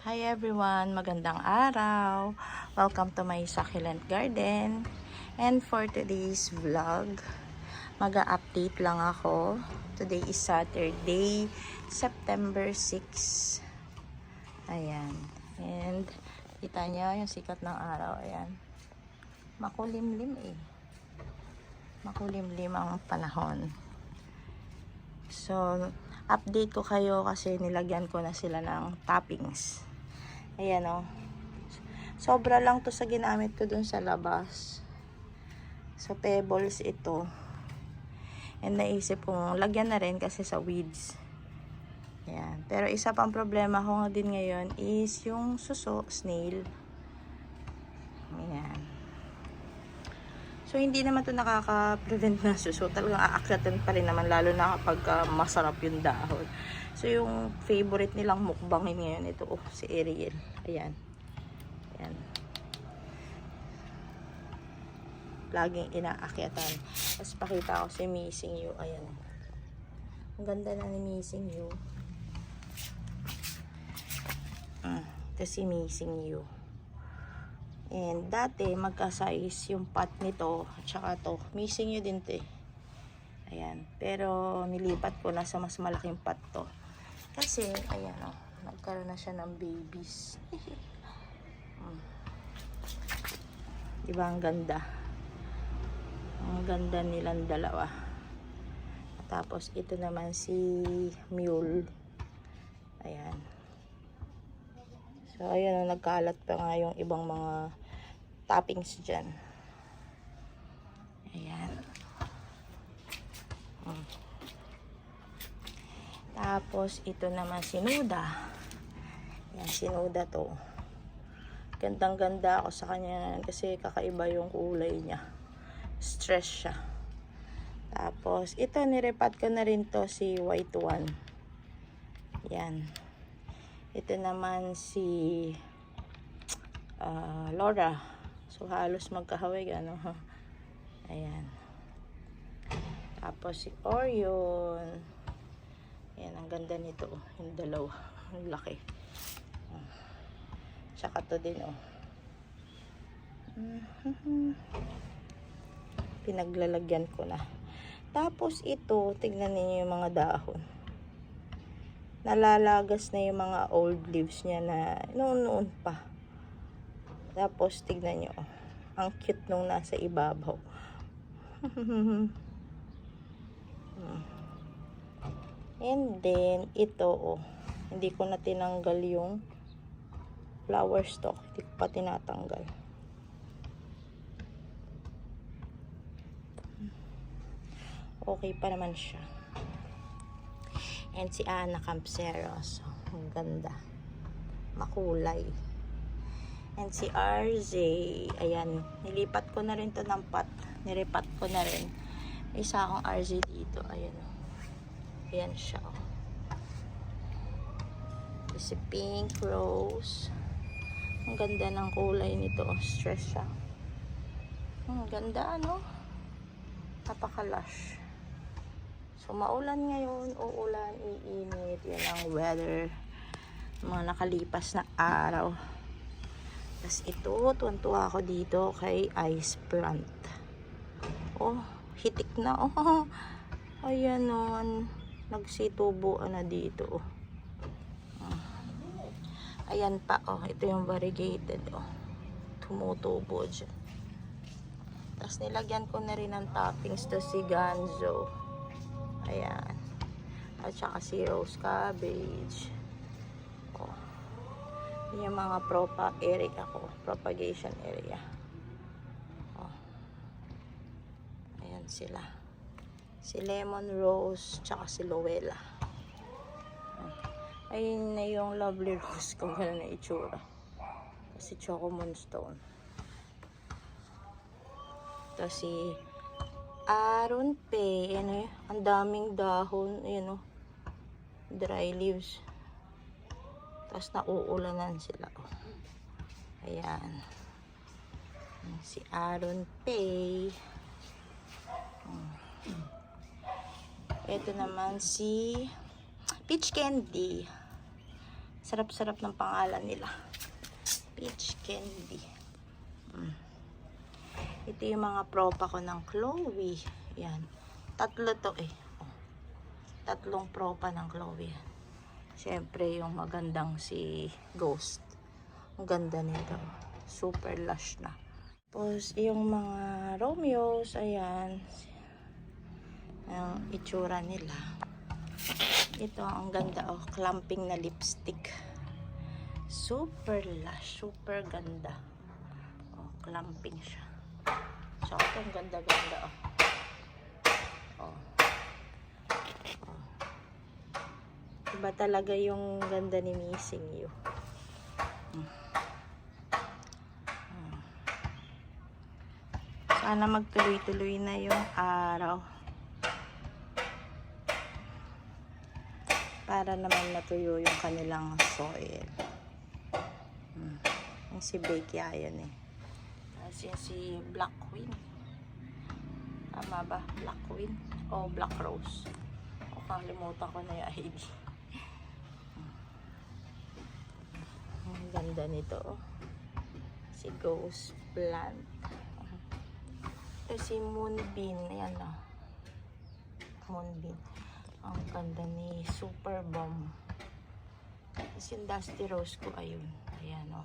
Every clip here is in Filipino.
Hi everyone, magandang araw. Welcome to my succulent garden. And for today's vlog, mag-update lang ako. Today is Saturday, September 6. Ayan. And kita niyo yung sikat ng araw. Ayan. Makulimlim eh. Makulimlim ang panahon. So, update ko kayo kasi nilagyan ko na sila ng toppings. Ayan o. Sobra lang to sa ginamit ko dun sa labas. So, pebbles ito. And naisip kong lagyan na rin kasi sa weeds. Ayan. Pero isa pang problema ko din ngayon is yung suso, snail. Ayan. So, hindi naman to nakaka-prevent ng suso. Talagang aakyatan pa rin naman, lalo na kapag masarap yung dahon. So, yung favorite nilang mukbangin ngayon, ito, si Ariel. Ayan. Ayan. Laging inaakyatan. Tapos, pakita ko si Missing You. Ayan. Ang ganda na ni Missing You. Ito si Missing You. And dati magka-size yung pot nito at saka to. Missing You din to eh. Ayan. Pero nilipat ko na sa mas malaking pot to. Kasi ayan oh, nagkaroon na siya ng babies. Diba ang ganda? Ang ganda nilang dalawa. Tapos ito naman si Mule. Ayan. So ayan, nagkalat pa nga yung ibang mga toppings dyan. Ayan. Tapos ito naman si Nuda. Ayan, si Nuda to. Gandang ganda ako sa kanya kasi kakaiba yung kulay niya. Stress siya. Tapos ito, nirepat ko na rin to, si white one. Ayan. Ito naman si Laura. So, halos magkahawig, ano. Ayan. Tapos, si Orion. Ayan, ang ganda nito. Yung dalawa. Ang laki. Tsaka to din, oh. Pinaglalagyan ko na. Tapos, ito, tignan niyo yung mga dahon. Nalalagas na yung mga old leaves niya na noon pa. Tapos, tignan nyo. Ang cute nung nasa ibabaw. And then, ito, oh. Hindi ko na tinanggal yung flower stalk. Hindi ko pa tinatanggal. Okay pa naman siya. And si Ana Campseros. Ang ganda. Makulay. And si RJ, ayan, nilipat ko na rin to ng pot. Nilipat ko na rin. Isa akong RJ dito, ayan. Ayan siya, oh. Si Pink Rose. Ang ganda ng kulay nito, oh. Stress siya. Ang ganda, ano? Napaka-lush. So, maulan ngayon, uulan, iinit. Yan ang weather. Mga nakalipas na araw. Tapos ito, tuwan-tuwa ako dito kay ice plant. Oh, hitik na. Oh, ayan o. Nagsitubuan na dito. Oh. Ayan pa. Oh, ito yung variegated. Oh. Tumutubo dyan. Tapos nilagyan ko na rin ng toppings to si Ganzo. Ayan. At saka si rose cabbage. Yung mga propagation area. Oh. Ayan sila. Si lemon rose, tsaka si Luella. Ayun na yung lovely rose ko. Ganun na itsura. Si Choco Moonstone. Ito si Aaron Pe. Ano yun? Ang daming dahon. Ayan o. Dry leaves. Tapos nauulanan sila. Oh. Ayan. Si Aaron Pay. Ito naman si Peach Candy. Sarap-sarap ng pangalan nila. Peach candy. Ito yung mga propa ko ng Chloe. Yan. 3 to eh. Oh. 3 propa ng Chloe. Siyempre yung magandang si Ghost. Ang ganda nito. Super lush na. Tapos yung mga Romeos, ayan. Ang itsura nila. Ito ang ganda, oh, clamping na lipstick. Super lush, super ganda. Oh, clamping siya. So, ito ang ganda-ganda, oh. Oh. Oh. Iba talaga yung ganda ni Missing You. Sana magtuloy-tuloy na yung araw. Para naman natuyo yung kanilang soil. Yung si Becky yan eh. Kasi si Black Queen. Tama ba? Black Queen? O Black Rose? O kalimutan ko na yung ID. Ang ganda nito. Oh. Si Ghost Plant. Ito si Moonbeam. Ayan o. Moonbeam. Ang ganda ni Super Bomb. Tapos yung Dusty Rose ko, ayun. Ayan, o.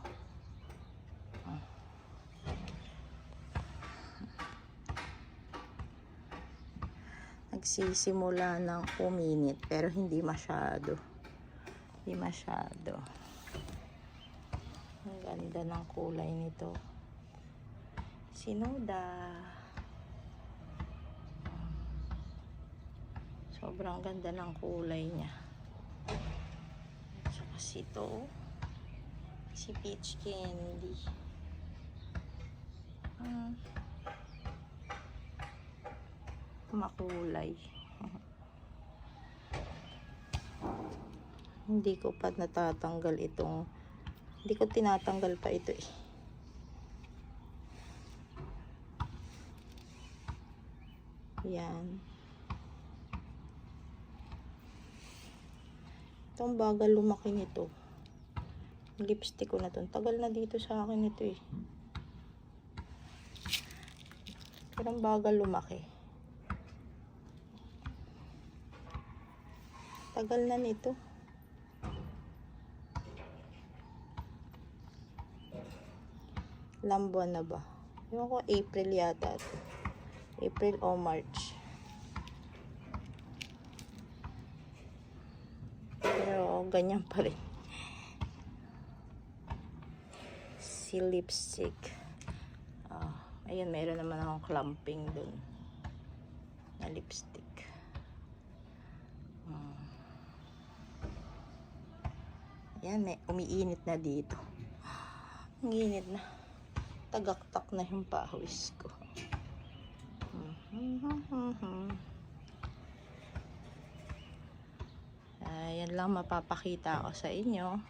Nagsisimula ng uminit, pero hindi masyado. Hindi masyado. Ang ganda ng kulay nito. Sinoda. Sobrang ganda ng kulay niya. So, kasi ito, si Peach Candy. Makulay. Hindi ko pa natatanggal itong, hindi ko tinatanggal pa ito eh. Yan. Itong bagal lumaki nito. Lipstick ko na to. Tagal na dito sa akin ito eh. Pero ang bagal lumaki. Tagal na nito. Ilang buwan na ba? Ewan ko, April yata ito. April o March. Pero ganyan pa rin. Si lipstick. Ayun, meron naman akong clamping dun. Na lipstick. Ayan, may umiinit na dito. Ang init na. Tagaktak na yung pawis ko. Ayan lang mapapakita ko sa inyo.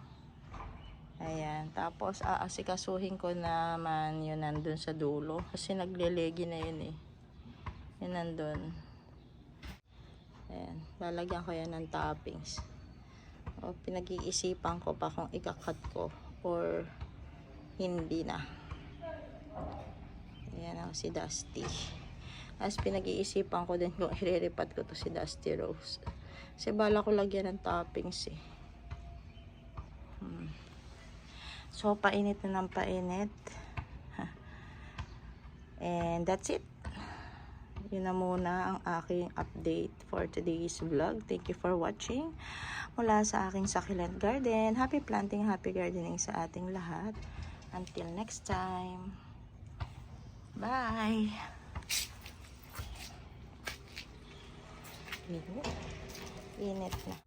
Ayan, tapos aasikasuhin ko naman yun nandun sa dulo. Kasi naglelegi na yun eh. Yun nandun. Ayan, lalagyan ko yan ng toppings. O, pinag-iisipan ko pa kung ikakat ko or hindi na. Ayan ang si Dusty. As pinag-iisipan ko din kung iriripat ko to si Dusty Rose. Kasi bala ko lagyan ng toppings eh. So, painit na ng painit. And that's it. Yun na muna ang aking update for today's vlog. Thank you for watching. Mula sa aking succulent garden. Happy planting, happy gardening sa ating lahat. Until next time. Bye! Init na.